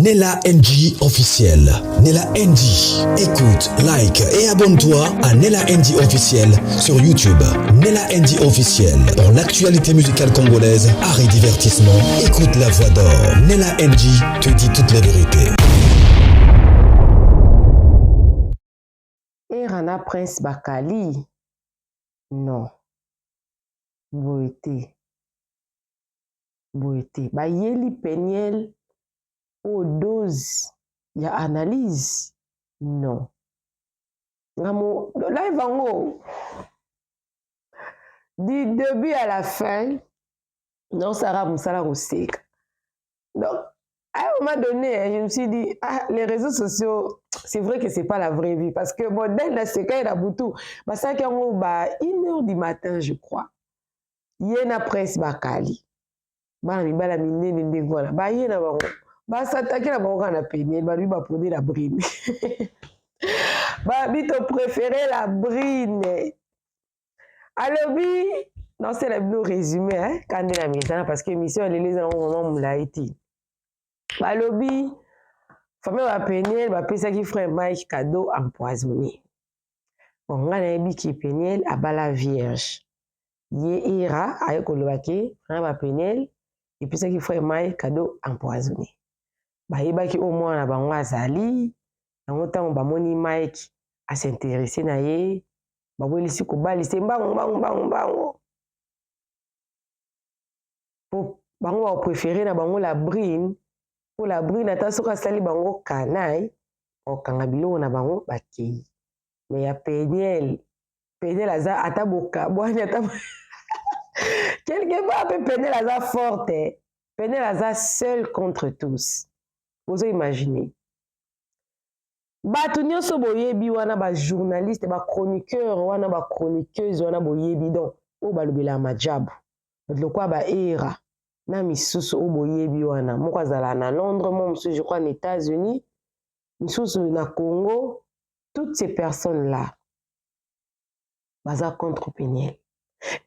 Nella NG officiel. Nella NG. Écoute, like et abonne-toi à Nella NG officiel sur YouTube. Nella NG officiel. Pour l'actualité musicale congolaise, art et divertissement, écoute la voix d'or. Nella NG te dit toute la vérité. Et Rana Prince Bakali. Non. Boete. Ba yeli peniel au dose. Il y a analyse. Non. Ngamo live en haut. Du début à la fin. Non, Sarah Moussala Roussek. Donc, à un moment donné, je me suis dit, les réseaux sociaux, c'est vrai que c'est pas la vraie vie. Parce que bon, dès la séquence, il y a beaucoup. Bah, ça, quand on va 1h du matin, je crois. Il y a une presse Bakali. Bah, il y a une voilà. Bah, il y a une bah, s'attaquer la banque à peine. Bah, lui, va prendre la brine. Bah, lui, tu préféré la brine. Alors, non, c'est le résumé, hein, quand on est à la maison, parce que l'émission, elle est les gens l'a été. Bah, lobby, famille va peine, va payer ça qui ferait un Mike cadeau empoisonné. Bon, on a un bi qui peine à bala vierge. Yé ira, ayo kolobake, on va peine, et puis ça qui ferait un Mike cadeau empoisonné. Bah, il baki au moins, on a bango azali, en autant, on va moni Mike à s'intéresser na ye, bah, oui, ici, kobali, c'est bango. Pour bango, on préférer na bango la brine, pour la brine, ata soka sali bango kanai, o kangabilo na bango bakei. Mais ya Peniel aza ata boka, boani ata quelque part pe Peniel aza forte. Peniel aza seul contre tous. Vous imaginez. Bato nyonso boyebi wana ba journaliste, ba chroniqueur wana ba chroniqueuse wana boyebi donc o balobela majabu. Lokwa ba era na misusu o boyebi wana moko azala na Londres, moi monsieur je crois aux États-Unis, misusu na Congo, toutes ces personnes là baza contre Peniel.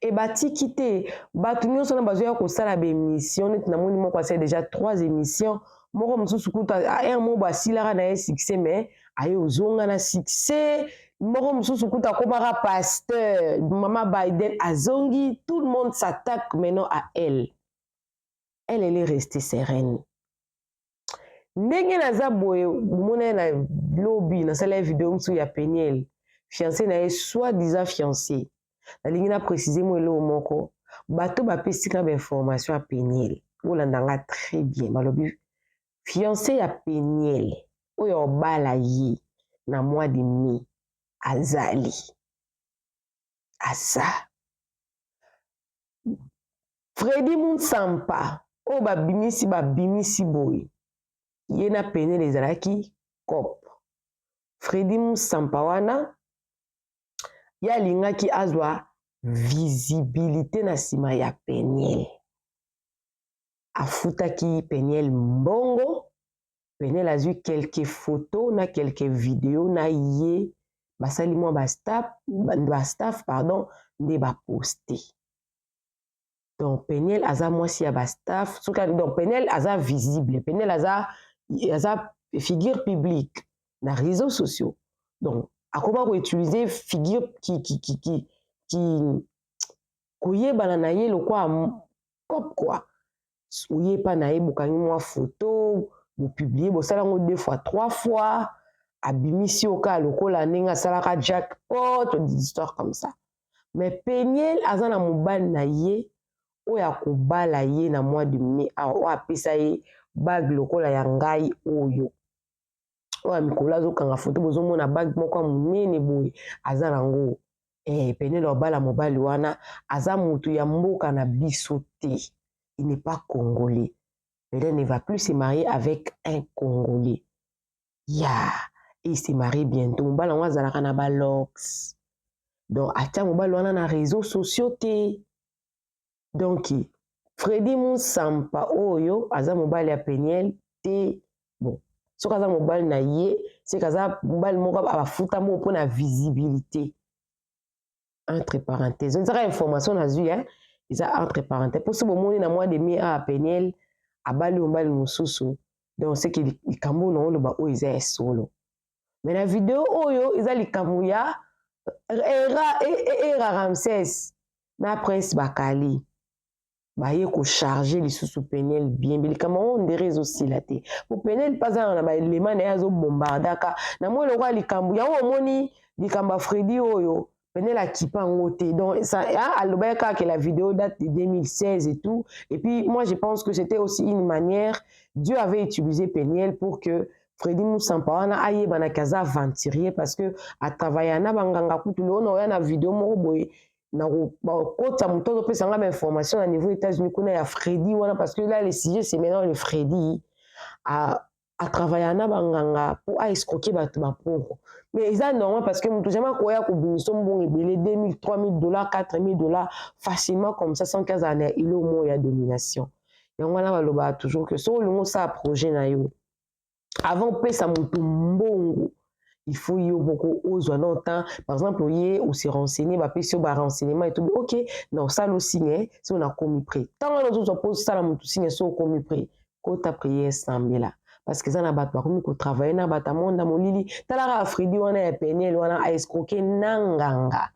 Et batiki te bato nyonso na bazoya kosala ba émission net na moni moko asa déjà 3 émissions moko misusu kuta un mot basilara na ye succès mais aye ozonga na succès moko misusu kuta komaka pasteur Maman Biden azongi, tout le monde s'attaque maintenant à elle. Elle est restée sereine. Ndenge naza boye mona na lobby na sala vidéo msu ya Peniel fiancé na ye soi-disant fiancé. Nalingi na préciser moi lo moko bato ba pesika ba information à Peniel. Olandanga très bien balobi fiancé ya Peniel oyo bala ye na mois de mai azali asa Freddy Mounsampa o babimisi boye ye na Peniel ezalaki cop. Freddy Mounsampa wana ya lingaki azwa visibilité na sima ya Peniel. Afutaki Peniel mbongo. Peniel a vu quelques photos na quelques vidéos na ye basali mo ba staff pardon nde ba posté. Donc Peniel aza mwasi ya ba staff donc Peniel aza visible, Peniel aza figure publique na réseaux sociaux. Donc akoma ko utiliser figure qui koyebana na ye lokwa pop quoi. Oye pa na ye bokangi mwa photo vous publiez bo sala ngo 2 fois 3 fois abimisi oka lokola ninga salaka jackpot des histoires comme ça. Mais Peniel azana mobali na ye oya kobala ye na mois de mai o apesa ye bag lokola ya ngai oyo oya mikolo azokanga photo bozomona bag moko monene boye aza nango Peniel obala mobali wana aza mutu ya mboka na biso te. Il n'est pas congolais. Peniel ne va plus se marier avec un Congolais. Yeah. Et il se marie bientôt. Mobali wana azalaka na ba locks. Donc atia mobali wana na réseaux sociaux te. Donc Freddy Mounsampa oyo aza mobali ya Peniel te. Bon, soki aza mobali na ye, c'est kaza mobali moko abafuta mo pour na visibilité. Entre parenthèses. On dirait information nazui hein. Ils ont entre parenthèses. Pour ce moment na mois de mai à Peniel abali mobali mususu donc c'est que likambo na oloba oyo eza ya solo mais na video oyo eza likambo ya era Ramsès na prince bakali baye kocharge lisusu Peniel bien likambo ngo ndere ezosila te po Peniel mpazana na baelema na ye azobombardaka na moi lokwa likambo yango omoni likambo ya Fredi oyo Peniel akipa yango te donc alobaki kaka que la vidéo date de 2016 et tout et puis moi je pense que c'était aussi une manière Dieu avait utilisé Peniel pour que Fredi Musampa wana ayebanaki aza aventurier parce que atravailla na banganga kutu lelo na oya na vidéo moko boye na kota moto azopesa nga information à niveau États-Unis kuna ya Fredi wana parce que là le sujet c'est maintenant le Fredi a travaillé na banganga pour escroquer bato bapoko mais eza normal parce que moto jamais koya kobimisa mbongo ebele 2000 3000 dollars 4000 dollars facilement comme ça sans 15 années il au moins ya domination yango wana baloba toujours que so longo ça projet na yo avant pesa moto mbongo il faut y beaucoup ozwa non temps par exemple oye ou se renseigner ba pesi ba renseignement et tout OK non ça le signe si on a commis prêt tant on nous pose ça la mutu signe so commis prêt ko ta prière sambela parce que ça na bat ba komi ko travailler na bata monda molili tala ka Fredi wana ya Peniel wana a escroquer nanganga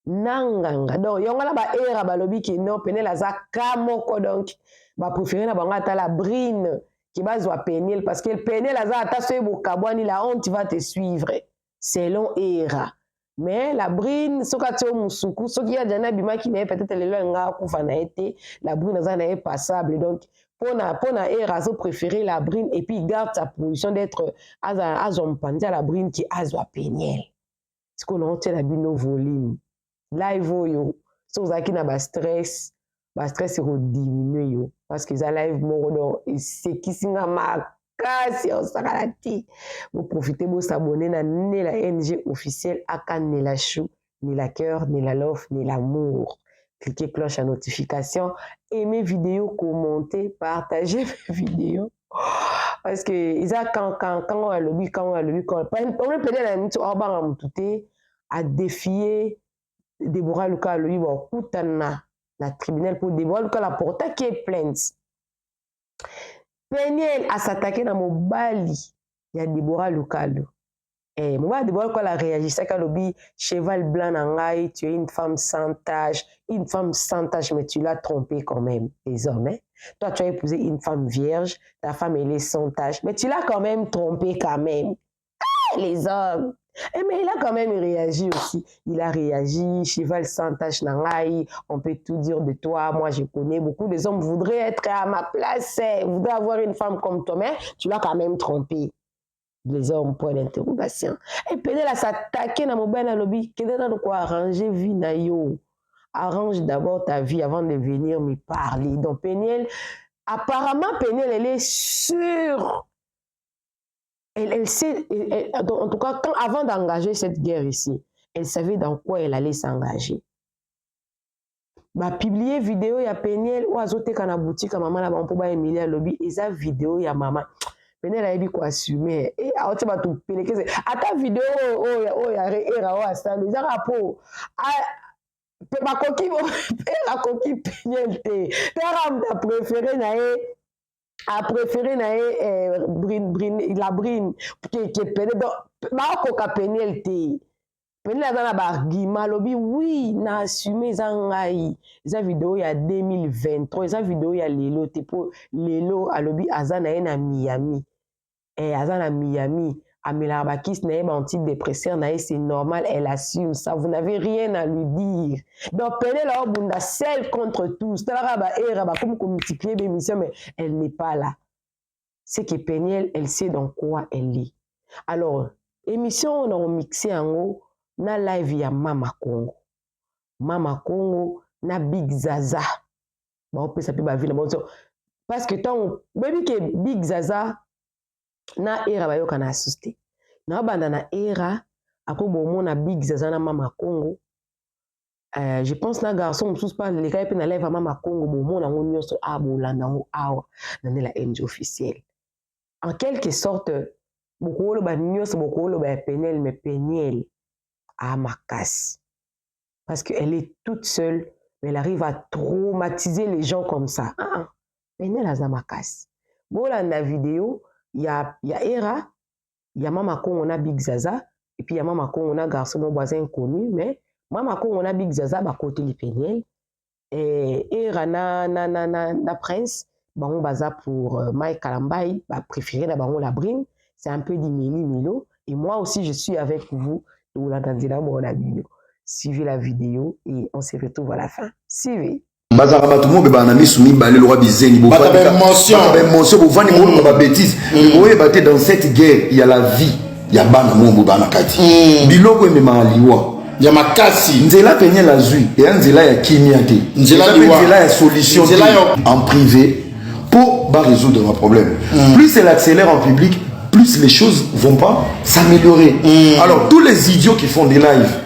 donc yonga na ba era ba lobi ki non Peniel aza kamoko donc ba préférer na banga tala brine qui bazwa Peniel parce que Peniel aza ata so ebokabwani la honte va te suivre selon era mais la brine soka tio musuku soki ya jana bimaki na peut-être lelo nga kufa na été la brine aza na passable donc pona era so préférer la brine et puis il garde sa position d'être azom pandi la brine qui azwa Peniel ce qu'on a la bino volume live oyo so zaki na ba stress diminuer yo parce que ça live moko donc c'est qui singa makasi osakala ti vous profitez vous s'abonner na Nela NG officiel aka Nela Chou Nela cœur Nela love Nela l'amour cliquez cloche à notification aimez vidéo commenter partagez mes vidéos parce que isa quand on a le but quand on peut dire la minute au bang amutute à défier Deborah Luka lui wa kutana na tribunal pour Deborah Luka la porta qui est plainte Peniel a s'attaqué na mobali ya Deborah Luka mobali Deborah Luka la réagissait quand lobi cheval blanc na ngai tu es une femme sans tache mais tu l'as trompé quand même les hommes hein? Toi tu as épousé une femme vierge ta femme elle est sans tache mais tu l'as quand même trompé quand même les hommes. Mais il a quand même réagi aussi. Il a réagi, cheval sans tache nangai, on peut tout dire de toi. Moi, je connais beaucoup des hommes voudraient être à ma place, voudraient avoir une femme comme toi, mais tu l'as quand même trompé. Les hommes, point d'interrogation. Et Peniel a s'attaqué dans mon ben lobby. Qu'est-ce que quoi arranger vie na yo? Arrange d'abord ta vie avant de venir me parler. Donc Peniel, apparemment Peniel, elle est sûre. Elle sait, en tout cas, avant d'engager cette guerre ici, elle savait dans quoi elle allait s'engager. Bah, publier vidéo ya Peniel ou azote kana boutique maman la bon pour ba Emilia lobby et sa vidéo ya maman. Peniel a dit quoi assumer et a tu vas tout peleke à ta vidéo ya era o asa les rapports ba koki Peniel te. T'as préféré na a préféré la brine qui est Peniel donc ba Peniel te Peniel a na argument lobi oui na assumé zangai za vidéo ya 2023 za vidéo ya lelo te pour lelo a lobi azana na Miami azana Miami amela bakis na ba antidépresseur na c'est normal elle assume ça vous n'avez rien à lui dire donc Peniel a bunda seul contre tous tala ba era ba comme multiplier des missions mais elle n'est pas là c'est que Peniel elle sait dans quoi elle est alors émission on a mixé en haut na live ya Mama Congo na Big Zaza ba opesa pe ba ville bon parce que tant baby que Big Zaza na era ba yoka na asuste na banda na era ako bomona Big Zaza na Mama Congo je pense na garçon mususu pas les gars pe na live ya Mama Congo bomona ngo nyonso abolanda ngo awa na la NG officielle en quelque sorte bokolo ba nyonso bokolo ba Peniel mais Peniel à Makassi. Parce qu'elle est toute seule, mais elle arrive à traumatiser les gens comme ça. Peniel a Makassi. Voilà la vidéo, il y a Era, il y a Mama Congo, on a Big Zaza, et puis il y a Mama Congo, on a garçon, mon voisin connu, mais Mama Congo, on a Big Zaza, bah côté les Péniel, et Era na Prince, bah on baza pour Mike Kalambay, bah préféré là, bah on la brine, c'est un peu d'Imeli Milo, et moi aussi je suis avec vous, vous l'entendez là, moi on a vidéo. Suivez la vidéo et on se retrouve à la fin. Suivez. Bazaka bato mo beba na misu mibale le roi bizengi bo ba émotion bo vani mo ba bêtise boye baté dans cette guerre il y a la vie il y a bana mo bo bana kati biloko emema liwa ya makasi nzela penye la zui et nzela ya kimia te nzela ya solution en privé pour ba résoudre un problème plus elle accélère en public plus les choses vont pas s'améliorer alors tous les idiots qui font des lives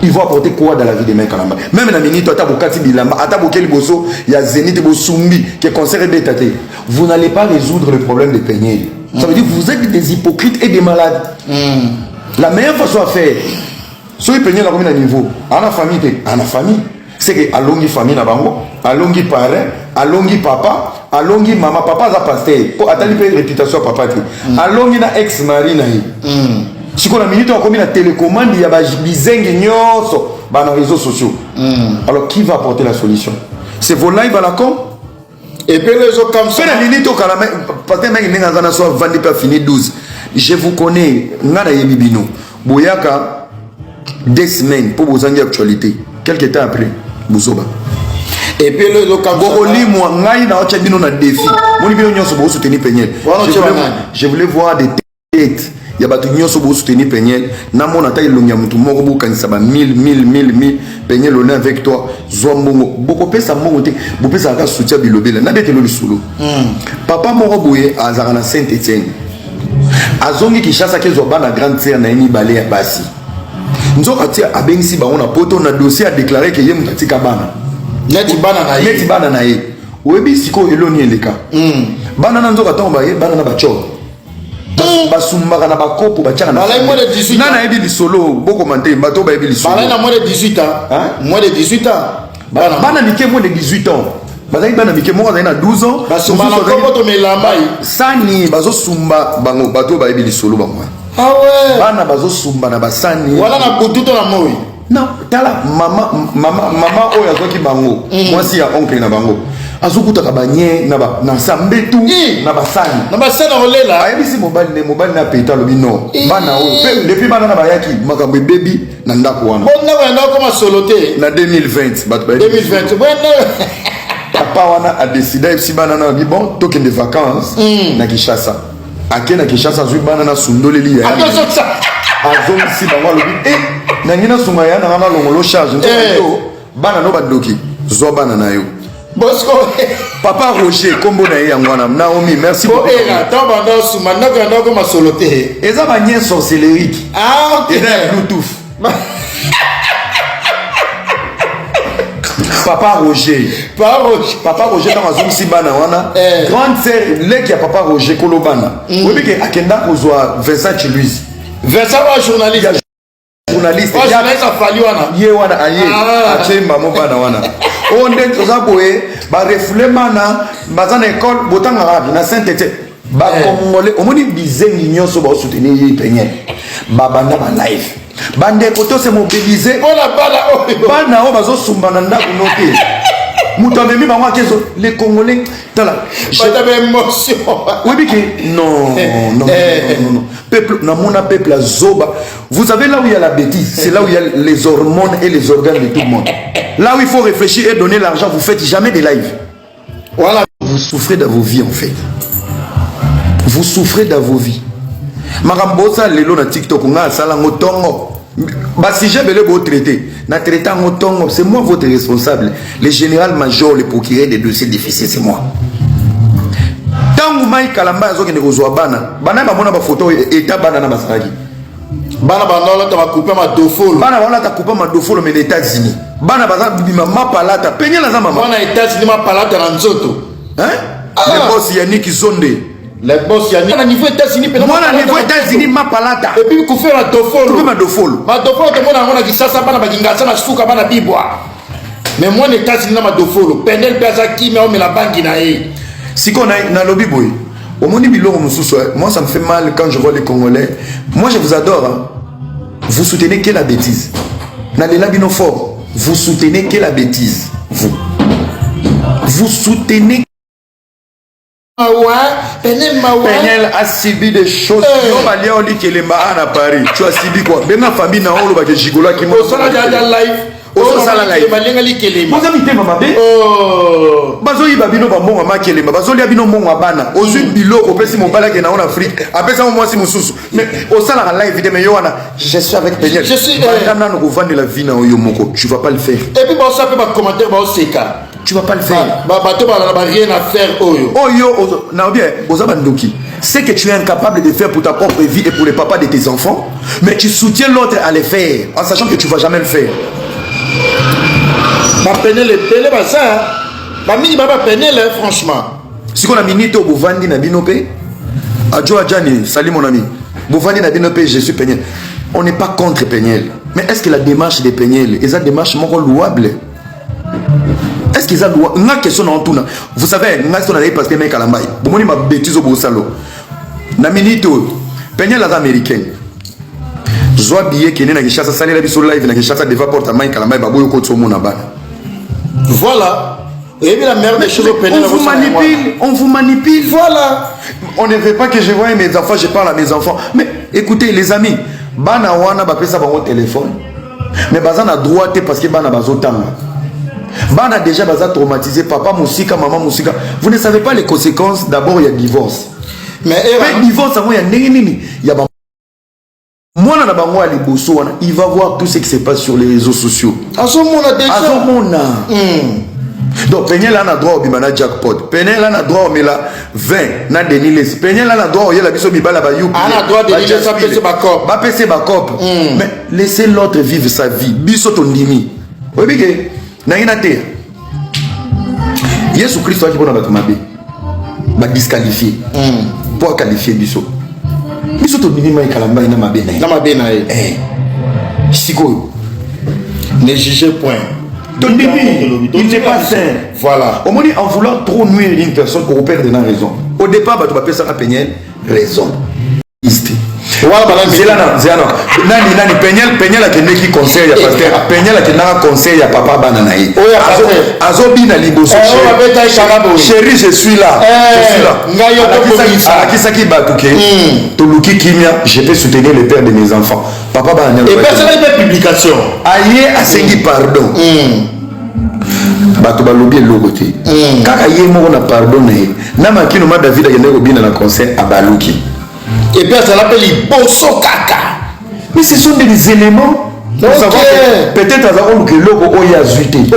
ils vont apporter quoi dans la vie des mecs à la main. Même la minute, il y a Zénith et Bosumbi qui est concert bétaté. Vous n'allez pas résoudre le problème des peignets. Ça veut dire que vous êtes des hypocrites et des malades. La meilleure façon à faire, si vous peignez la commune à niveau, à la famille, c'est que à longue famille, à longue parrain, à longue papa, à longue maman, papa a pasté. Pour attendre une réputation à papa. À longue ex-mari. Si on a minute on combien de télécommande il y a bizengi nyoso dans les réseaux sociaux. Alors qui va apporter la solution? C'est vos lives à la com et puis les autres comme ça. La minute au calame parce que mec n'enga na so vendre pas fini 12. Je vous connais ngana yebibino. Boyaka 2 semaines pour vous en actualité. Quelques temps après Bousoba. Et puis les autres comme ça. Boli moi ngai na ocha bino na défi. Moni bino nyoso bo soutenir Peignel. Je voulais voir des têtes. Il y a des gens qui ont soutenu Peignel. Namon a taillé l'ongia moutou moko bo kanisa ba 1000 Peignel on est avec toi. Zombongo boko pesa mongo te bo pesa ka soutien bilobela na bete lo lisolo. Papa moko boye azara na Saint-Étienne. Azongi Kinshasa ke zoba na grande sœur na eni balé ya basi. Nzoka tia abengisi ba on a poto na dossier a déclaré que yem tatika bana. Neti bana na ye. Oyebi siko eloni eleka. Bana na nzoka tomba ye bana na bacho. Basumbaka na bakopo bachaka na nana yebi lisolo boko mante bato ba yebi lisolo bana na moins de 18 ans moins de 18 ans bana mike moins de 18 ans bazaki bana mike moko na 12 ans basumba ko to melamba sani bazo sumba bango bato ba yebi lisolo bango ah ouais bana bazo sumba na basani wala na bututo na moi non tala mama oya zoki bango moi si ya oncle na bango azokutaka banye na sambetu na basani olela ayebisi mobali na peta lobi no bana oyo depuis bana na bayaki makambo ebebi na ndako wana bonna wenda koma solo te na 2020 bato 2020 bonna papa wana a décidé si bana na bi bon token de vacances na Kinshasa ake na Kinshasa zui bana na sundoleli ya azongisi bango lobi na ngina sunga ya na longolo charge nzo bana no badoki zo bana na yo Bosco Papa Roger kombo na yangwana Naomi merci beaucoup. Era tamba ndo suma ndako ko masolote. Eza ba nyen sorcellerie. Ah OK. Et Bluetooth. Papa Roger dans azum si bana wana grande sœur leki ya Papa Roger kolobana. Obi ke akenda kozwa Vincent Louise. Vincent wa journaliste. Journaliste ya a fallu wana. Ye wana aye achemba mo bana wana. On est tous aboyés, bah reflet mana, bazan école, botan arabe, na Saint-Étienne, bah congolais, au moins ils disaient l'union sur le soutenir les peignets, bah banda ba live, bande koto se mobiliser, oh la bala, bana o bazo sumbananda kunote, mutamemi ba wa kezo, les Congolais, tala, j'avais émotion, oui biki, non, peuple, na mona peuple à zoba, vous savez là où il y a la bêtise, c'est là où il y a les hormones et les organes de tout le monde. Là où il faut réfléchir et donner l'argent, vous faites jamais des lives. Voilà. Vous souffrez dans vos vies en fait. Vous souffrez dans vos vies. Marambosa lelo na TikTok nga sala ngotongo. Ba si j'ai belé beau traité. Na traitant ngotongo, c'est moi votre responsable. Le général major, le procureur des dossiers difficiles, c'est moi. Tant que Mike Kalamba zo kene kozwa bana, bana ba mona ba photo état bana na basaraki. Bana bana ta couper ma dofolo. Bana bana ta couper ma dofolo mais les États-Unis. Bana baza bima mapalata penye la zama bana États-Unis mapalata na nzoto. Hein? Le boss Yannick Zonde. Le boss Yannick na niveau États-Unis pe. Moi na niveau États-Unis mapalata. Et puis ku faire la dofolo. Couper ma dofolo. Ma dofolo te mona ngona kisasa bana bakinga sana suka bana bibwa. Mais moi les États-Unis na ma dofolo. Pendel pesa kimi o me la banki na e. Siko na lobby boy. Au monde moi ça me fait mal quand je vois les Congolais. Moi je vous adore. Hein. Vous soutenez que la bêtise. N'allez là bino fort. Vous soutenez que la bêtise. Vous soutenez. Penel a subi des choses. Non, Malia on dit que les Mahana à Paris. Tu as subi quoi? Ben ma famille n'a pas de gigola qui m'a. Bazoyi babino ba monga makelema bazoli abino monga bana ozwi biloko pesi mobala ke na en Afrique apesa mo mwasi mususu mais au sala la live de yoana je suis avec Peniel je suis bandana no vendre la vie na oyo moko tu vas pas le faire et puis bon ça peut pas commentaire ba oseka tu vas pas le faire bato ba rien à faire oyo na bien boza bandoki c'est que tu es incapable de faire pour ta propre vie et pour les papas de tes enfants mais tu soutiens l'autre à le faire en sachant que tu vas jamais le faire. Ma Penel est télé, ça. Ma mini baba Penel, franchement. Si on a minito Bouvandi na binope, Adjo Adjani, salut mon ami. Bouvandi na binope, je suis Peniel. On n'est pas contre Peniel. Mais est-ce que la démarche de Peniel est une démarche louable? Est-ce qu'ils ont louable? Une question en tout. Vous savez, nous avons dit parce que mec à la maille. Vous m'avez dit ma bêtise au Boussalo. Na minito, Peniel est américain. Zoa billet qui est na Kinshasa, ça la biso live na Kinshasa devant porte à maille à la maille, baboyo ko tsomo na bana. Voilà. Et bien la merde des choses au Peniel. On vous manipule. Voilà. On ne veut pas que je voie mes enfants, je parle à mes enfants. Mais écoutez les amis, bana wana ba pesa ba au téléphone. Mais bazan a droit parce que bana bazo tanga. Bana déjà baza traumatisé, papa musika, maman musika. Vous ne savez pas les conséquences. D'abord il y a divorce. Mais divorce il y a nini, il y a moi, il va voir tout ce qui se passe sur les réseaux sociaux. Donc, Peniel a droit au bimana jackpot. Peniel a droit au mela 20 na deniles. Peniel a droit au yela biso bibala ba yupi. A droit de deniles sa pese ba cop. Ba pese ba cop. Mais laissez l'autre vivre sa vie. Biso ton dimi. Oui bige. Na ina te. Yesu Christ a qui bona ba mabe. Ba disqualifier. Pour qualifier biso. Biso to minima ikalamba ina mabena. Na mabena Siko. Ne jugez point. Ton début, il n'est pas sain. Voilà. Au moins, en voulant trop nuire une personne, on perd de la raison. Au départ, tu vas appeler ça à Peniel raison. Nani Peniel a tenu qui conseille à pasteur. Peniel a tenu conseil à papa Bananaï. Azobi na liboso. Chérie, je suis là. Qui ça qui batouké? Toluki Kimia, je peux soutenir le père de mes enfants. Papa Bananaï. Et personne n'a fait publication. Aïe, a sengi pardon. Bato balobi logoté. Kaka yé mo na pardonné. Na makino ma David a gagné au bien dans le conseil à Baluki. Et bien ça l'appelle Bosso Kaka. Mais ce sont des éléments pour savoir que peut-être que logo oya zuité. Le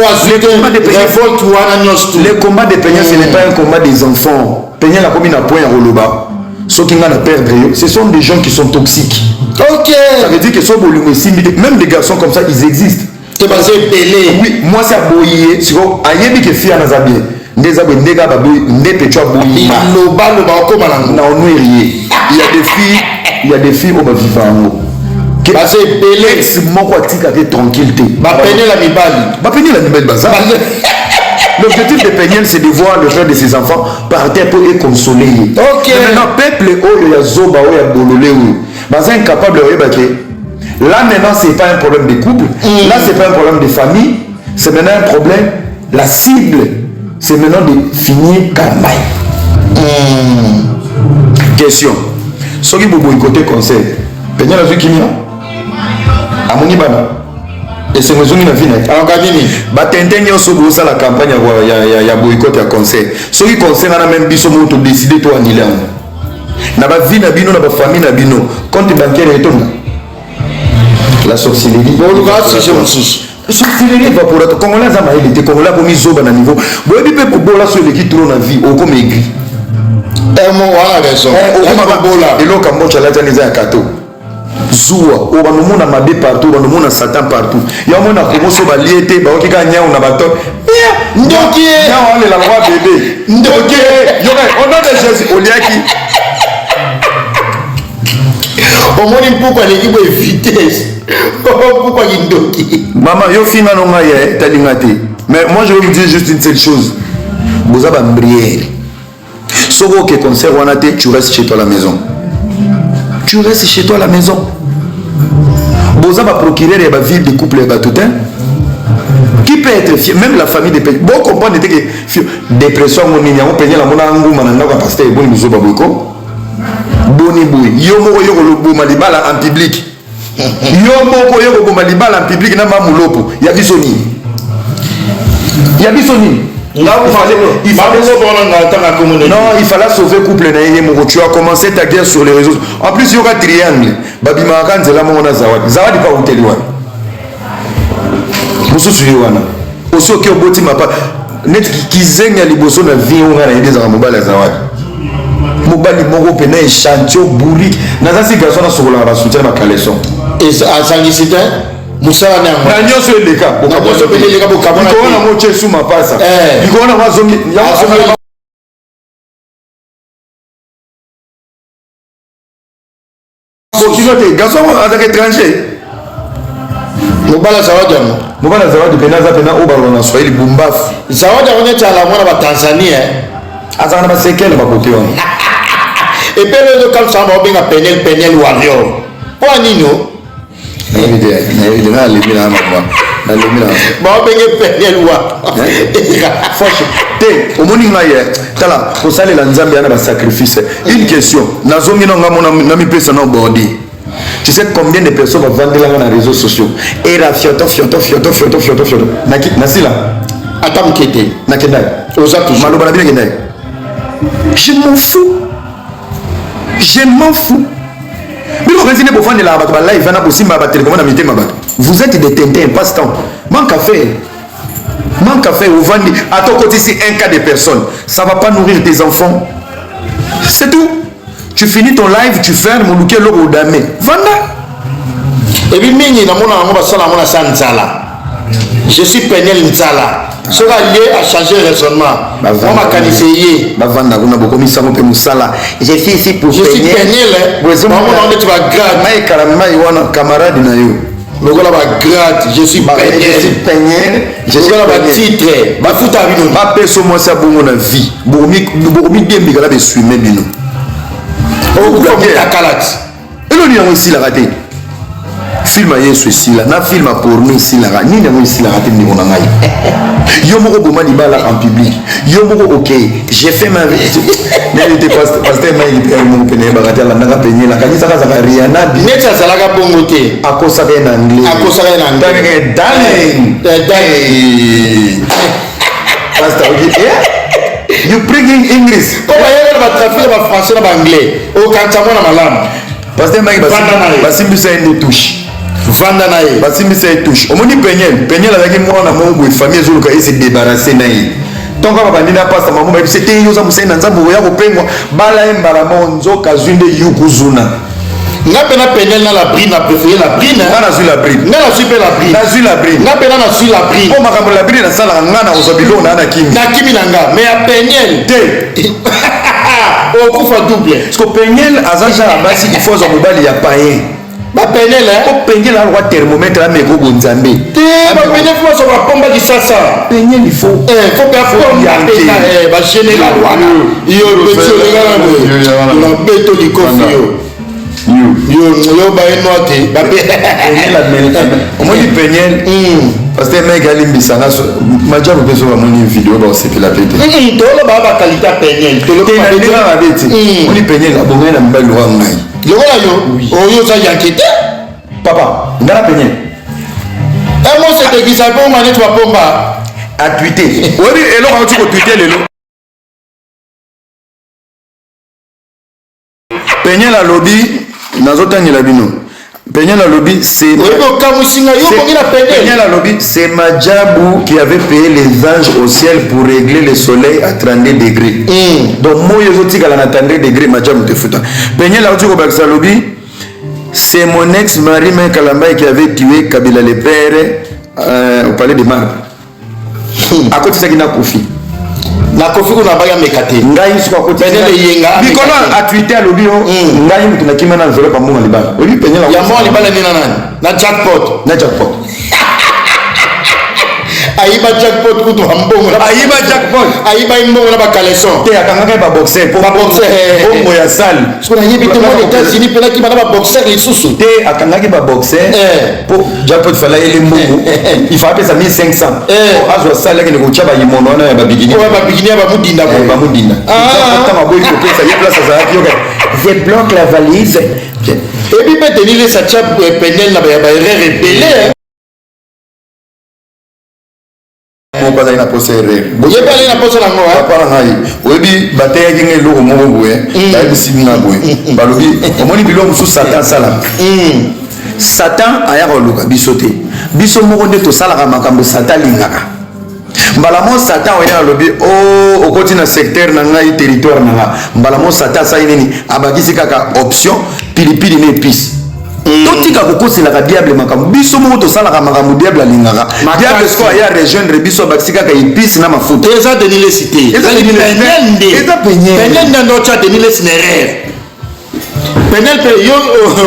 combat des Peniel, ce n'est pas un combat des enfants. Peniel a commis un point à Roloba. Ceux qui ont à perdre, ce sont des gens qui sont toxiques. Ok. Ça veut dire que sont même des garçons comme ça, ils existent. C'est basé belé. Oui, moi c'est aboyé. Si vous ayez que fille à Nazabé. Il y a des filles, il y a des filles au vivant. Tranquillité. L'objectif de Peniel, c'est de voir le frère de ses enfants par terre pour les consoler. Maintenant, peuple, il y a Zoba, il y a Bololé. C'est incapable de là maintenant, ce n'est pas un problème de couple. Là, ce n'est pas un problème de famille. C'est maintenant un problème. La cible, c'est maintenant de finir Karmaï. Question. Ce qui vous côté conseil, Peniel a vu qui m'a Amoni Bana. Et c'est raison na vie. Alors Gabini, Batentenya Sobo ça la campagne ya boycott ya conseil. Ce qui concerne na même biso moto décider toi annuler. Na ba vie na bino na ba famille na bino, compte bancaire et tout. La sorcellerie. Bon le gars c'est juste sorcellerie va pour être congolais za maïli, congolais pour misoba na niveau. Boy bi pe pour bola sur l'équipe trop na vie, au comme aigri. Mon voilà raison. Et là quand moi chala taniza ya kato. Zoua, on va nous montrer ma bé partout, on va nous montrer Satan partout. Il y a un monde qui commence à lier, bah qui gagne on a bateau. Ndoki, on est la loi bébé. Ndoki, on a des Jésus, on y a qui. Au moins pourquoi l'équipe est vitesse. Pourquoi il Ndoki. Maman, yo fina non maïe, t'as l'ingate. Mais moi je vais vous dire juste une seule chose. Vous avez une brière. Soro que concert Wanate, tu restes chez toi à la maison. Tu restes chez toi à la maison. Boza va procurer les villes de couple et batutin. Qui peut être fier, même la famille des pays. Bon, comprendre que dépression, mon mignon, on paye la monnaie, on a pasteur, bon, nous sommes beaucoup. Boni boui, yomo yoko lo boma libala en public. Yomo yoko boma libala en public na mamulopo. Yabisoni. Là, il fallait sauver le couple. Tu as commencé ta guerre sur les réseaux. En plus, il y aura triangle. Babi Makan, c'est là où on a Zawadi. Zawadi pas où t'es loin. Monsieur Suyoana. Aussi, ok, au boti ma pas. Net qui zègne à l'iboso na vie, on a aidé à Mobile Zawadi. Mobile Moro Pena, Chancho, Bouli. Naza si garçon a sur la soutien ma caleçon. Et à Sangisita Moussa n'a nyonso sur les cas. Na boso pele les cas pour Kabona. On a monté sous ma passe. On a mazongi. Continue garçon avec étranger. Mobala Zawadi mo. Mobala Zawadi penaza pena obalo na Swahili bumbafu. Zawadi on est à la mona ba Tanzanie. Azana ba sekele ba côté on. Et puis le comme ça va bien penel warrior. Pour Nino. Évidemment, les bilans, na le bilans. Bon, penel wa. Foche. Te, au morning là hier, tala, pour ça les Nzambi ana ba sacrifice. Une question. Nazomi no ngamona na mi pesa no body. Tu sais combien de personnes vont vendre là dans les réseaux sociaux? Et la fioto. Nasila. Atam kete. Nakendai. Ozatu. Maloba na bien kendai. Je m'en fous. Vous êtes des tintins, passe-temps. Manque à faire. Au Vandi, à ton côté, c'est un cas de personne. Ça ne va pas nourrir tes enfants. C'est tout. Tu finis ton live, tu fermes, mon bouquet, l'eau au damé. Vanda. Et puis, je suis Penel Nzala. Ce va lié à changer le raisonnement. On m'a qualifié. Je suis ici pour je suis Penel. Tu vas grade. Camarade na yo. Je suis Penel. Je suis la titre. Ma fout à vino. Ma personne moi ça bon na vie. Bourmi bien bigala be swimmer bino. Oh, vous avez ta calate. Et l'on y a aussi la raté. Film à Yesu ici là, na film à porno ici là, ni na ici là raté ni mon angai. Yo moko boma di bala en public. Yo moko OK, j'ai fait ma vie. Mais il était pasteur mais il était mon pené baraté la nanga pené la kanisa ka Rihanna bi. Mais ça la ka bongoté. A kosa ka en anglais. Darling. Pasteur you bring English. Comment il va traduire en français en anglais? Au kantamona malam. Pasteur Mike basimbi ça une touche. Vandanae. Basimbi ça une touche. Omoni Penyel avec moi na mon boy famille zolo ka se débarrasser naï. Donc on va venir passer maman c'était yoza musena nzambo ya ko pengwa bala embala monzo kazunde yukuzuna. Nga pena Penyel na la brine a préféré la brine. Nga na zui la brine. Nga na zui pe la brine. Na zui la brine. Nga pena na zui la brine. O makambo la brine na sala nga na ozabilo na kimi. Na kimi na nga mais a Penyel te. O kufa double. Parce que Penyel azaja basi il faut zobali ya païen. Ba Penyel ko Penyel a roi thermomètre la meko bonzambe. Te ba Penyel faut so ba pomba di sasa. Penyel il faut faut bien pomba ba général wana. Yo beto le gars na beto di kofi yo. Yo ba enote ba Penyel américain. On dit Penyel parce que mec a limbisa na maja ko beso ba moni vidéo ba se pela pété. To lo ba qualité Penyel. To lo ba dira ba beti. On dit Penyel a bonga na mbali wa ngai. Lokola yo, oyo za yankete. Papa, ngala Penyel. Moi c'est de Gisabo mané tu vas pomba à tweeter. Oui, et là on tu ko tweeter lelo. Penyel a lobby nazotani la bino. Penyel a lobby c'est Penyel a lobby c'est Madjabou qui avait payé les anges au ciel pour régler le soleil à 32 degrés. Donc moi je dis qu'à 32 degrés Madjabou te fouta. Penyel a dit que lobby c'est mon ex-mari Main Kalamba qui avait tué Kabila le père au palais de Marbre. À côté de ça qui n'a profit. La kofi ko na baya mekate. Ngai su ko côté. Penyel yenga. Bikono a Twitter lobby ngai mutu na kimana nzolo pa munga libala. Obi Penyel ya mo libala ni nani? Na jackpot. Na jackpot. Aïba jackpot kutu ambongo. Aïba jackpot. Aïba imbongo na ba caleçon. Te akanga ba boxer pour ba boxer. Bongo ya salle. Parce qu'on a yébi tout les États-Unis pena ki ba boxer les sous. Te akanga ba boxer. Pour jackpot fala ele mbongo. Il faut appeler ça 1500. Pour azwa salle ke ko chaba yimono na ba bikini. Ouais ba bikini ba mudinda ko. Ba mudinda. Ah. Ma boy ko ça y place ça yoka. Je bloque la valise. Et puis peut tenir sa chap penel na ba repelé. Mon pas na poser erreur. Boye pas na poser la moi. Pas na ngai. Oyebi bataya kinga loko moko boye. Ta bisinga boye. Balobi omoni biloko sous Satan sala. Satan aya koluka bisote. Biso moko nde to sala makambo Satan lingaka. Mbalamo Satan oya lobi o okoti na secteur na ngai territoire na mbalamo Satan sa nini abakisi kaka option pilipili na épice. Totika kokosela ka diable makambo biso moko to sala ka makambo diable lingaka. Diable sko aya rejoindre biso bakisi kaka épice na mafuta. Eza de les citer. Eza penel ndo cha de les snerer. Penel pe yo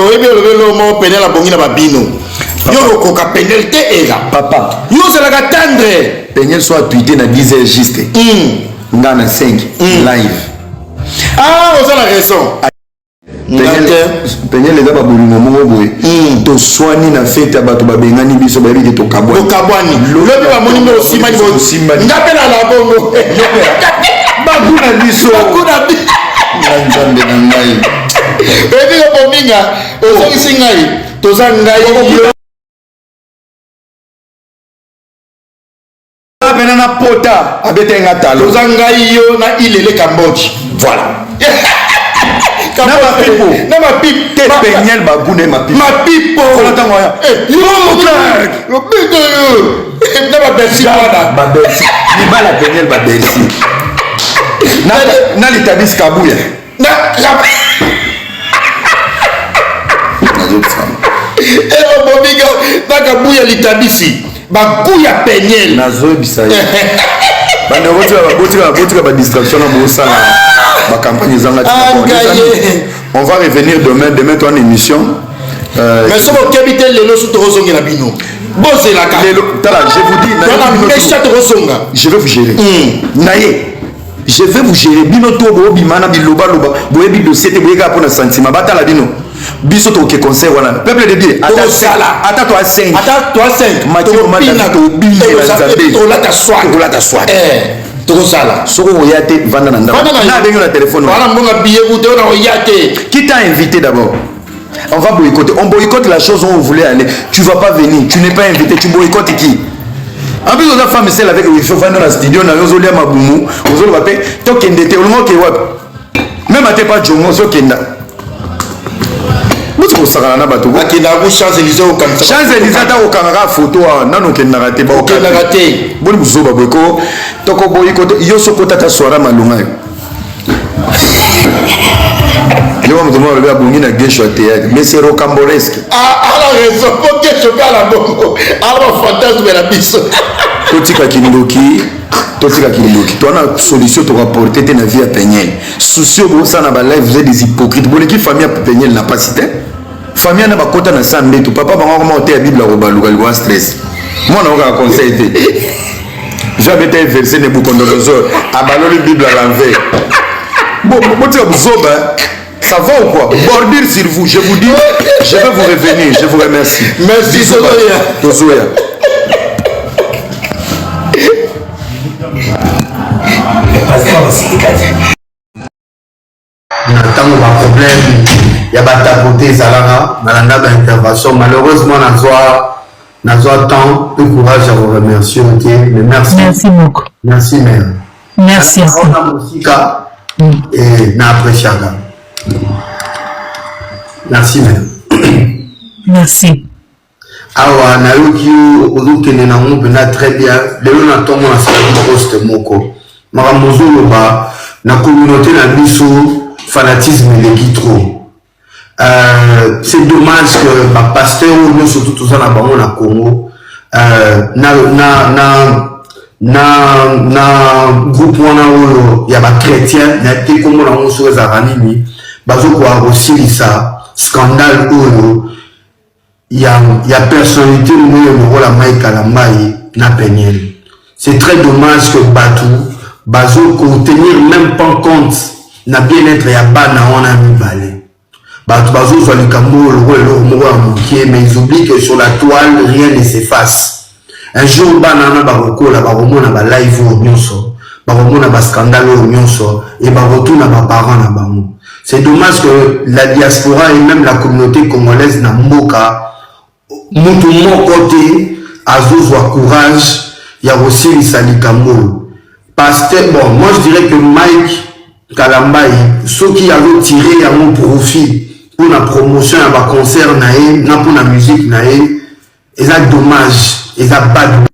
oyebi lo mo penel abongi na babino. Yo koka penel te eza Papa. Yo c'est la tendre. Penel soit tweeté na 10 heures juste. Ngana 5 live. Ah, vous avez la raison. Penel les aba bolingo moko boye. To soigner na fête abato babengani biso ba yebiki to kabwani. To kabwani. Lobi ba moni mo simani bo simani. Ngapela la bongo. Baguna biso. Baguna biso. Nzambe na ngai. Ebi ko bominga, ozo singai. To zangai. Na pota abete ngatalo zangai yo na ilele Cambodge voilà na ma pipo te penyel bagune ma pipo on attend ya yo bito yo na ba bersi ba bersi ni bala penyel ba bersi na litabis kabuya na bobiga na kabuya litabisi bakuya penyel nazoyebisa ye botika badistraction na bosala bacampagne ezanga on va revenir demain toi en émission mais soki okebi te lelo so tokozongela bino bozelaka je vais vous gérer naye je vais vous gérer bino to boobima na bilobaloba boyebi dossier te boyeka mpona sentiment batala bino biso toke conseil wana peuple de Dieu ata to a 5 Mathieu Mata to bingela nzambe tolata swat tozala soko oya te vanda na ndako na bengi na téléphone voilà mbonga billet vous on a oya te qui t'a invité d'abord on va boycotter on boycotte la chose où on voulait aller tu vas pas venir tu n'es pas invité tu boycottes qui en plus on a femme celle avec il faut vendre la studio na yozolia mabumu ozolo bape to kende te olongo ke wapi même ate pas jomo so kenda mutu kosakana na bato akenda ku Champs-Élysées okanisa Champs-Élysées ata okangaka photo nano okendaka te okendaka te boni buzoba boyko toko boyiko yo soko tata soara malunga yo yo moto mo le bongi na gesho théâtre mais c'est rocambolesque ala raison ko gesho kala bongo ala fantasme la biso totika kindoki toi na solution to rapporter te na vie à Penyel souci bo ça na ba live vous êtes des hypocrites bon qui famille à Penyel n'a pas cité famille na ba kota na sambe to papa ba ngoma te bible ro baluka lo stress moi na ka conseil te jamais te verser ne bukondolozo abaloli bible à l'envers bon tu as besoin ça va ou quoi bordure sur vous je vous dis je vais vous revenir je vous remercie merci Tozoya ntango baproblème ya batapote ezalaka nalanda baintervention malheureusement nazwa temps pe courage ya koremercie te mais merci beaucoup merci mère merci na mosika na apreciaka merci mère merci awa nayoki ozokende nango mpena très bien lelo na ntongo nasalaki poste moko makambo ozoloba na communauté na biso fanatisme eleki trop c'est dommage que bapasteur oyo nyonso tu toza na bango na Congo na groupe wana oyo ya bachrétien na te kombo nango soki ezalaka nini bazokoka kosilisa scandale oyo ya personnalité oyo lokola Mike Kalambai na Penyel c'est très dommage que Batou bazo tenir même pas compte na bien-être ya bana on a mis balé. Batou bazo soit le cambo le mais ils oublient que sur la toile rien ne s'efface. Un jour bana ba rokola ba romona ba live au nyonso, ba romona ba scandale au nyonso et ba retourna ba parents na bango. C'est dommage que la diaspora et même la communauté congolaise na mboka mutu mon côté azozwa courage ya aussi lisali kambo. Pasteur, bon, moi je dirais que Mike Kalambai, ceux qui avaient tiré à mon profit pour la promotion à ma concert naé, non pour la musique naé, et ça dommage, et ça bad.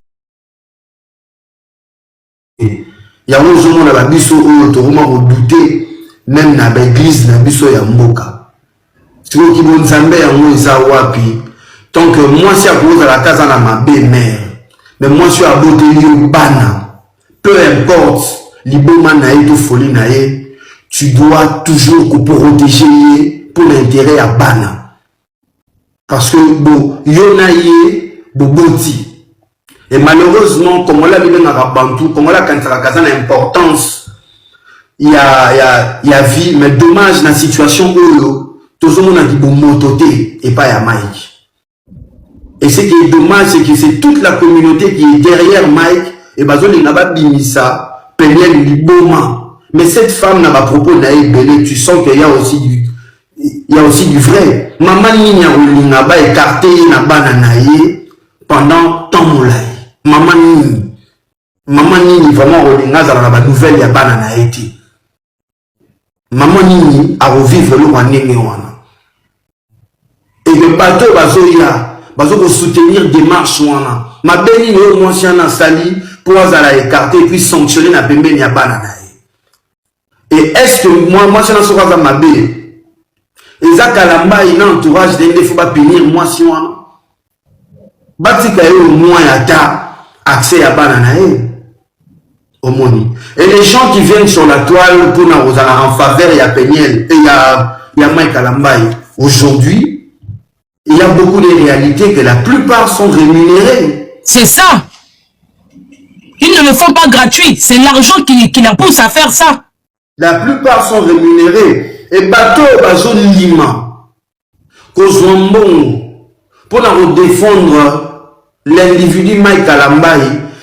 Il y a un jour où on a biso où on douté même na l'église na biso ya mboka. Si vous qui bon zambe ya moi ça wapi. Tant que moi si à cause de la casa na ma belle-mère, mais moi je suis à beauté bana. Peu importe, l'iboma nae tout folie nae, tu dois toujours protéger pour l'intérêt à bana. Parce que bon, yonaye boboti. Et malheureusement, comme on l'a mis dans la bantou, comme on l'a quand la importance, il y a vie, mais dommage dans la situation où tout le monde a dit bon mototé et pas à Mike. Et ce qui est dommage, c'est que c'est toute la communauté qui est derrière Mike. Et bazol n'a pas bimisa, Penel liboma. Mais cette femme n'a pas propos naïbelé. Tu sens qu'il y a aussi du vrai. Maman ni n'a pas écarté n'a pas naïe pendant tant moulay. Maman ni vraiment olinga za na ba nouvelle ya bana naïti. Maman ni a revivre le wanenge wana. Et le bateau bazoya, bazo soutenir des marches wana. Ma béni au moins si on sali pour la écarter et puis sanctionner la pembe ni banana. Et est-ce que moi si on se voit ma bé et ça kalamba il a entourage d'un faut pas punir moi si on batika au moins yata accès à banana au moni. Et les gens qui viennent sur la toile pour nous en faveur il y a Peniel et il y a Mike Kalamba aujourd'hui il y a beaucoup de réalités que la plupart sont rémunérés. C'est ça. Ils ne le font pas gratuit. C'est l'argent qui la pousse à faire ça. La plupart sont rémunérés. Et bateau, bazo lima. Kozwambon. Pour nous défendre l'individu Mike Kalambai,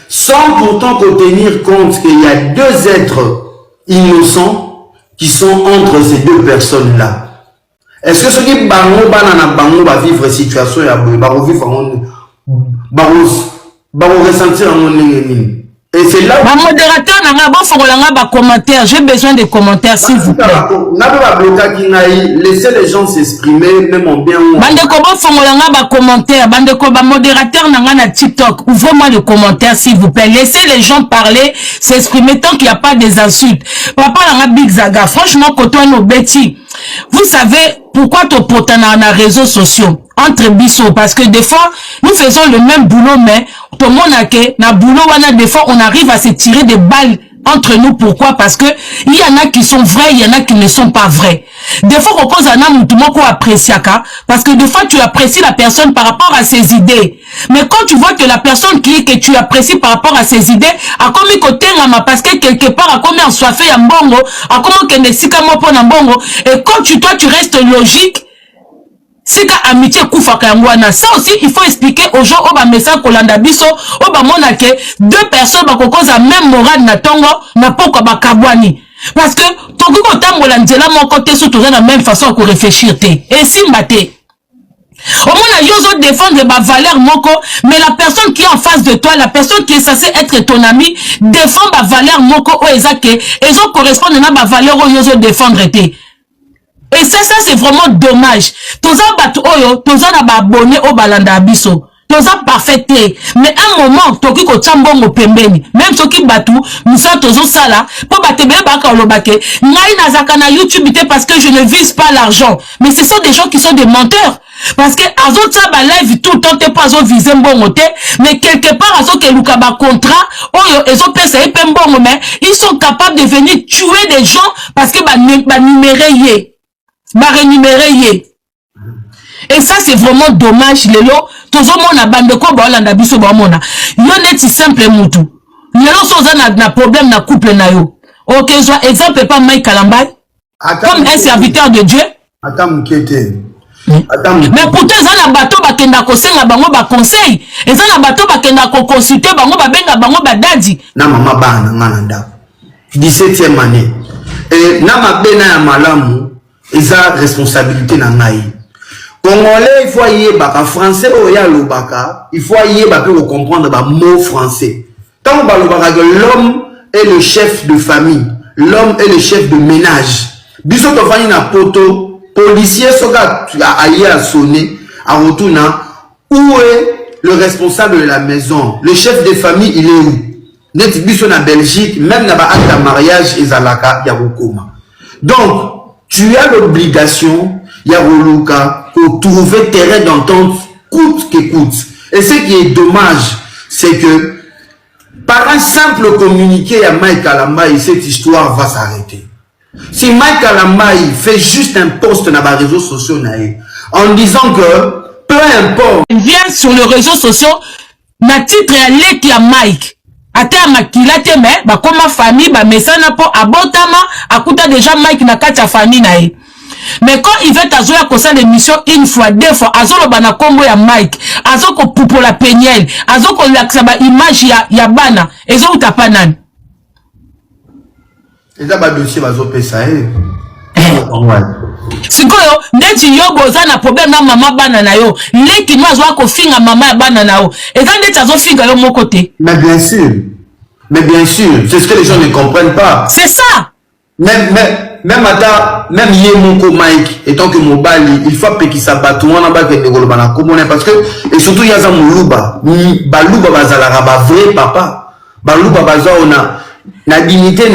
sans pourtant tenir compte qu'il y a deux êtres innocents qui sont entre ces deux personnes-là. Est-ce que ceux qui bango banana bango va vivre situation ya boy, va vivre va ressentir en et c'est là où... Ma modérateur n'a pas commentaire. J'ai besoin de commentaires s'il vous plaît. Laissez les gens s'exprimer, même en bien. Bandeko ba commentaire. Bandeko ba modérateur n'a na TikTok. Ouvrez-moi le commentaire s'il vous plaît. Laissez les gens parler, s'exprimer tant qu'il n'y a pas des insultes. Papa n'a Big Zaga. Franchement, quand on est Betty, vous savez pourquoi tu portes dans les réseaux sociaux entre bisous, parce que des fois nous faisons le même boulot, mais tout le monde a que na boulot des fois on arrive à se tirer des balles entre nous. Pourquoi? Parce que il y en a qui sont vrais, il y en a qui ne sont pas vrais. Des fois on cause un homme tout le monde apprécie parce que des fois tu apprécies la personne par rapport à ses idées, mais quand tu vois que la personne que tu apprécies par rapport à ses idées a commis côté parce que quelque part a commis en soifé à mbongo, a commis que ne sika mo pour mbongo, et quand toi tu restes logique. C'est qu'à amitié koufa kangwana. Ça aussi, il faut expliquer aux gens, au bas message kolanda biso, au bas monake, deux personnes cause à même morale na tongo, na poko ba kabwani. Parce que, toku kotambola nzela mon côté sous toujours la même façon qu'on réfléchir te. Et si mbate. Au moins, yozo défendre ma valeur moko, mais la personne qui est en face de toi, la personne qui est censée être ton ami, défend ma valeur moko, o ezake, et zo correspond à ma valeur o yozo défendre te. Et ça c'est vraiment dommage. Toza batu oyo, toza na ba abonné au balanda abiso. Toza parfait. Mais un moment, toki ko chambongo pembeni. Même toki batu, musa tozo sala, po batebe baka olobake. Ngai nazaka na YouTube parce que je ne vise pas l'argent. Mais ce sont des gens qui sont des menteurs. Parce que azo taba live tout le temps te pas azo viser mbongo te, mais quelque part azo ke luka ba contrat, oyo ezo pesa epe mbongo, mais ils sont capables de venir tuer des gens parce que ba numérer yé. Et ça c'est vraiment dommage lelo tozo mona bandeko ba olanda biso ba mona yo neti simple mutu Yelo soza na problème na couple na yo. Ok, soit exemple pas Mike Kalambay. Comme un serviteur de Dieu. Attends, m'inquiéter. Mais pourtant, ils ont un bateau qui a un conseil. Ils ont un bateau qui a consulté daddy. Na maman bana mananda. 17e année. Et na mabena ya malamu, ils ont responsabilité na ngai. Congolais, il faut y baka français ou ya lobaka, il faut y pour comprendre ba mot français. Tant ba lobaka que l'homme est le chef de famille, l'homme est le chef de ménage. Biso to fani na poto policier soga a sonné à retourna où est le responsable de la maison, le chef de famille il est où? Net biso na Belgique même na ba acte de mariage ezalaka ya kokoma. Donc tu as l'obligation ya roluka pour trouver terrain d'entente coûte que coûte. Et ce qui est dommage c'est que par un simple communiqué à Mike Kalambay cette histoire va s'arrêter. Si Mike Kalambay fait juste un post dans les réseaux sociaux en disant que peu importe. Il vient sur les réseaux sociaux, na titre à l'équipe à Mike. Ata makilate mais ba comme famille ba mesana po abotama akuta déjà Mike na kati famille na ye. Mais quand il veut azoya kosa l'émission une fois deux fois azolo bana kombo ya Mike azoko pupola penyel azoko laksa ba image ya bana ezo utapa nani. Et ça va dossier va zopé ça sikoyo ndeti yo boza na problème na mama bana na yo leki mazwa ko finga mama ya bana na yo eza ndeti azo finga yo moko te. Mais bien sûr c'est ce que les gens ne comprennent pas. C'est ça. Même Yemoko Mike étant que Mobali il faut que ça batte on a pas que de golobana comme parce que et surtout il y a ça Muluba bazala ba vrai papa baluba bazona na dignité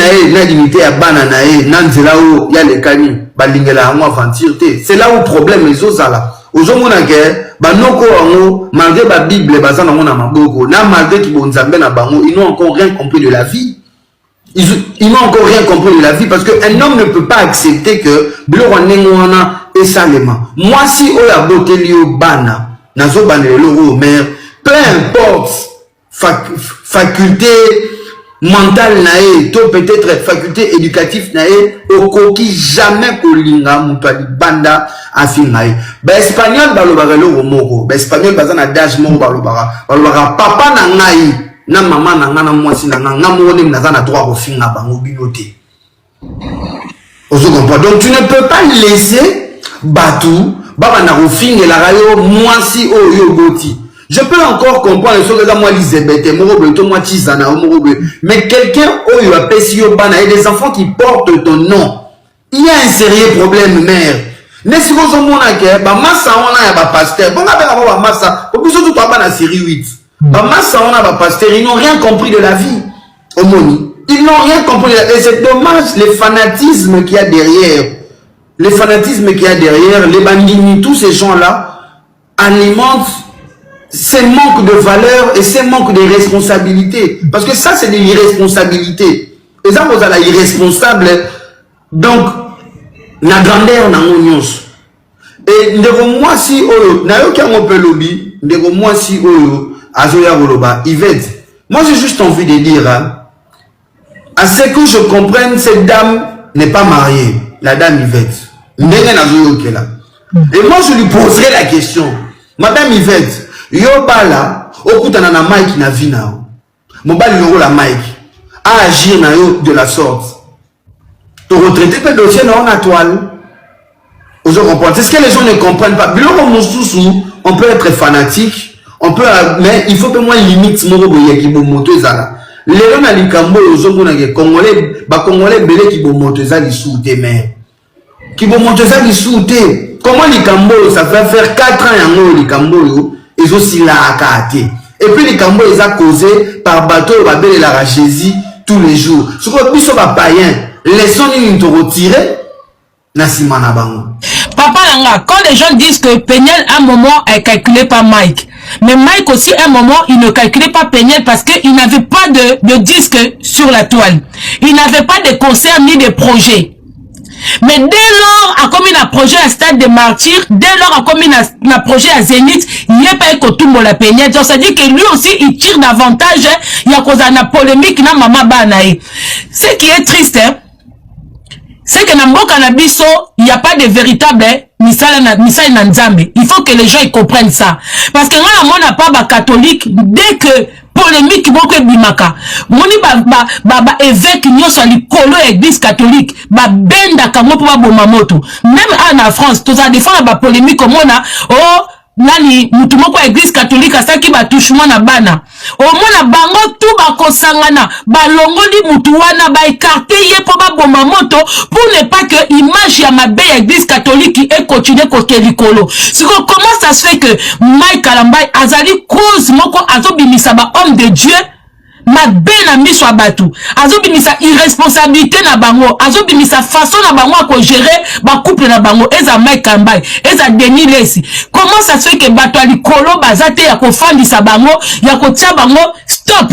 à bana nae nanzela o ya lekani balingela ngo aventure te. C'est là où problème les ozala ozomona ke banoko ango malgré ba bible bazana ngo na maboko na malgré ki bonzambe na bango ils n'ont encore rien compris de la vie. Ils n'ont encore rien compris de la vie parce qu'un homme ne peut pas accepter que et salement. Moi si oya botelio bana nazo banelo mère peu importe faculté mentale nae to peut-être faculté éducative nae okoki jamais kolinga mutali banda afingae ba espagnol balobaka lo moko ba espagnol bazana d'âge moko balobaka papa na ngai na maman na ngana mwasi na ngana mwone na droit au fin na bango biloté. Donc tu ne peux pas laisser Batou baba na fin et la rayo mwasi o yo goti. Je peux encore comprendre ce que moi Elisabeth morobe to moi tizana morobe mais quelqu'un o yo apesi yo bana et des enfants qui portent ton nom. Il y a un sérieux problème mère. N'est-ce que zo mona ke ba massa wana ya ba pasteur. Bonga ba massa ko biso tout ba na série 8. Ils n'ont rien compris de la vie. Ils n'ont rien compris. Et c'est dommage, les fanatismes qu'il y a derrière. Les fanatismes qu'il y a derrière, les bandits, tous ces gens-là alimentent ces manques de valeur et ces manques de responsabilité. Parce que ça, c'est de l'irresponsabilité. Et ça, vous êtes irresponsable. Donc, la grandeur n'a pas. Et moi, si moi, si Azoya Goloba, Yvette, moi j'ai juste envie de dire, hein, à ce que je comprenne, cette dame n'est pas mariée, la dame Yvette. Et moi je lui poserai la question, Madame Yvette, Yobala, Okutana na Mike na vina, Mobali Yoro la Mike, à agir na yo de la sorte. Te retraiter le dossier non à toile. C'est ce que les gens ne comprennent pas. On peut être fanatique. On peut, mais il faut que moi limite mon boye qui bon moto ezala. Les gens na likambo ozombo na congolais, ba congolais belé qui bon moto ezali souté mais qui bon moto ezali souté. Comment likambo ça va faire 4 ans yango likambo yo ezo sila akate. Et puis likambo eza causé par bateau ba belle la Jésus tous les jours. Ce que biso ba païen, laissons nous te retirer na simana bango. Papa Langa, quand les gens disent que Peniel à un moment est calculé par Mike, mais Mike aussi à un moment il ne calculait pas Peniel parce qu'il n'avait pas de disque sur la toile. Il n'avait pas de concert ni de projet. Mais dès lors, a commis un projet à Stade des Martyrs, dès lors, a commis un projet à Zénith, il n'y a pas eu que tout le monde la peigné. Donc, ça dit que lui aussi, il tire davantage, il y a cause de polémique, na maman banaï. Ce qui est triste, hein, c'est que dans le cannabis, il n'y a pas de véritable misal na nzambe. Il faut que les gens ils comprennent ça. Parce que moi, on n'a pas de catholique, dès que polémique beaucoup bimaka moni ba évêque nyoso likolo église catholique ba benda kango po ba bomamoto même en France tout ça défend ba polémique comme on a oh nani mutu moko église catholique asaki ba touchement na bana au mona bango tout ba kosangana ba longoli mutu wana ba écarter ye po ba bomamoto pour ne pas que image ya mabe église catholique et continuer côté likolo. Si comment ça se fait que Mike Kalambay azali cause moko azobimisa ba homme de Dieu ma bena miso abatu azobimisa irresponsabilité na bango azobimisa façon na bango à gérer ba couple na bango eza Mike Kalambay eza Denis Lesi. Comment ça se fait que bato alikolo bazate ya kofandisa bango ya kotia bango stop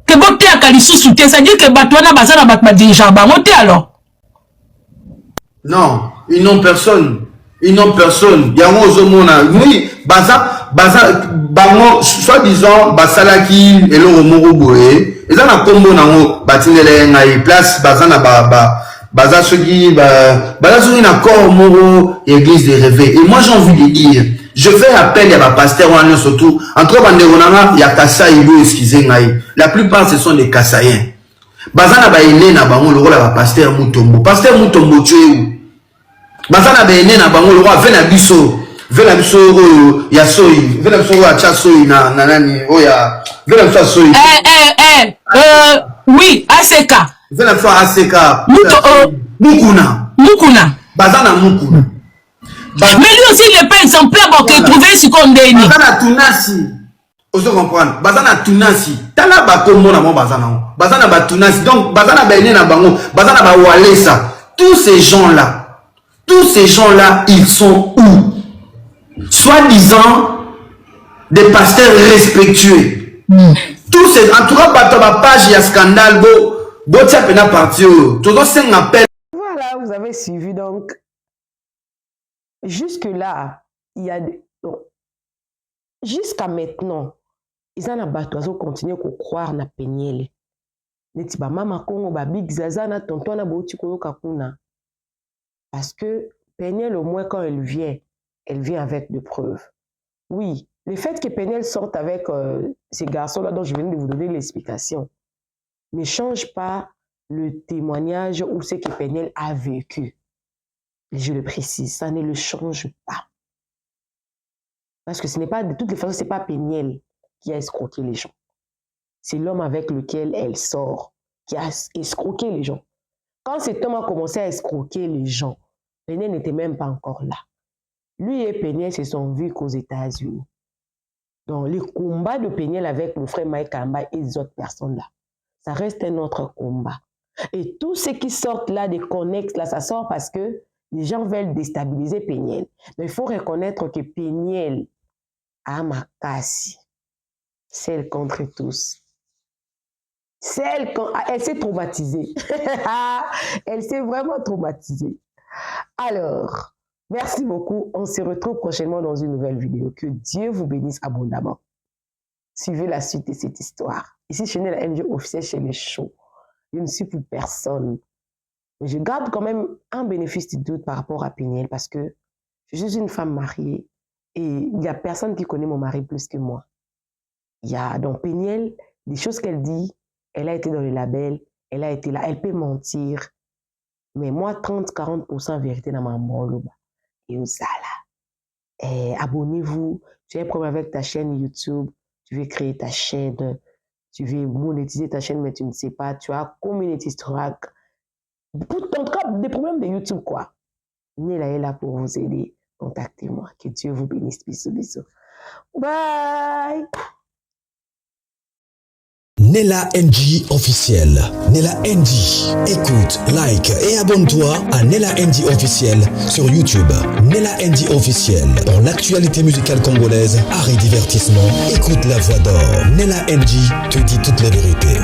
que bote ya kalisusu te ça dit que bato wana bazana bato ba dirigeant bango te alors. Non, ils n'ont personne. Ils n'ont personne. Yango ozomona. Oui, bango soi-disant basalaki elo moko boye. Eza na kombo nango batindele ngai place bazana baza soki na corps moko église des rêves. Et moi j'ai envie de dire, je fais appel à ma pasteur wana surtout entre banderonanga ya kasa ibo excusez ngai. La plupart ce sont des Kassaïens. Bazana ba ene na bango le rôle à pasteur Mutombo. Pasteur Mutombo tué. Bazana ba ene na bango le roi vena biso ya soyi vena biso ya chasoyi na nani oya vena biso soyi oui ACK vena biso ACK mukuna bazana mukuna mais lui aussi il est pas exemplaire pour que trouver ce qu'on dénie bazana tunasi ozo comprendre bazana tunasi tala ba kombo na mo bazana ba tunasi donc bazana ba ene na bango bazana ba walesa tous ces gens là ils sont où? Soi-disant des pasteurs respectueux. Tous ces en tout cas ba page ya scandale bo tia pena parti tout ça un appel. Voilà, vous avez suivi donc jusque là il y a jusqu'à maintenant ils en a bato azo continuer ko croire na Peniel. Neti ba mama Kongo ba Big Zaza na tonton na bouti koyoka kuna. Parce que Peniel, au moins, quand elle vient avec des preuves. Oui, le fait que Peniel sorte avec ces garçons-là dont je viens de vous donner l'explication ne change pas le témoignage ou ce que Peniel a vécu. Je le précise, ça ne le change pas. Parce que ce n'est pas, de toutes les façons, ce n'est pas Peniel qui a escroqué les gens. C'est l'homme avec lequel elle sort qui a escroqué les gens. Quand cet homme a commencé à escroquer les gens, Peniel n'était même pas encore là. Lui et Peniel se sont vus qu'aux États-Unis. Donc, le combat de Peniel avec mon frère Mike Kalambay et les autres personnes là, ça reste un autre combat. Et tout ce qui sort là des connexes là, ça sort parce que les gens veulent déstabiliser Peniel. Mais il faut reconnaître que Peniel a Makasi, celle contre tous. Elle s'est traumatisée. Elle s'est vraiment traumatisée. Alors, merci beaucoup. On se retrouve prochainement dans une nouvelle vidéo. Que Dieu vous bénisse abondamment. Suivez la suite de cette histoire. Ici, chez la NG officielle chez les shows. Je ne suis pour personne. Mais je garde quand même un bénéfice du doute par rapport à Peniel parce que je suis une femme mariée et il n'y a personne qui connaît mon mari plus que moi. Il y a donc Peniel, des choses qu'elle dit, elle a été dans le label, elle a été là, elle peut mentir. Mais moi, 30-40% vérité dans ma moloba. Et où ça là? Abonnez-vous. Tu as un problème avec ta chaîne YouTube. Tu veux créer ta chaîne. Tu veux monétiser ta chaîne, mais tu ne sais pas. Tu as community strike. En tout cas, des problèmes de YouTube, quoi. Nela est là pour vous aider. Contactez-moi. Que Dieu vous bénisse. Bisous, bisous. Bye! Nella NG officiel. Nella NG. Écoute, like et abonne-toi à Nella NG officiel sur YouTube. Nella NG officiel. Pour l'actualité musicale congolaise, art et divertissement, écoute la voix d'or. Nella NG te dit toutes les vérités.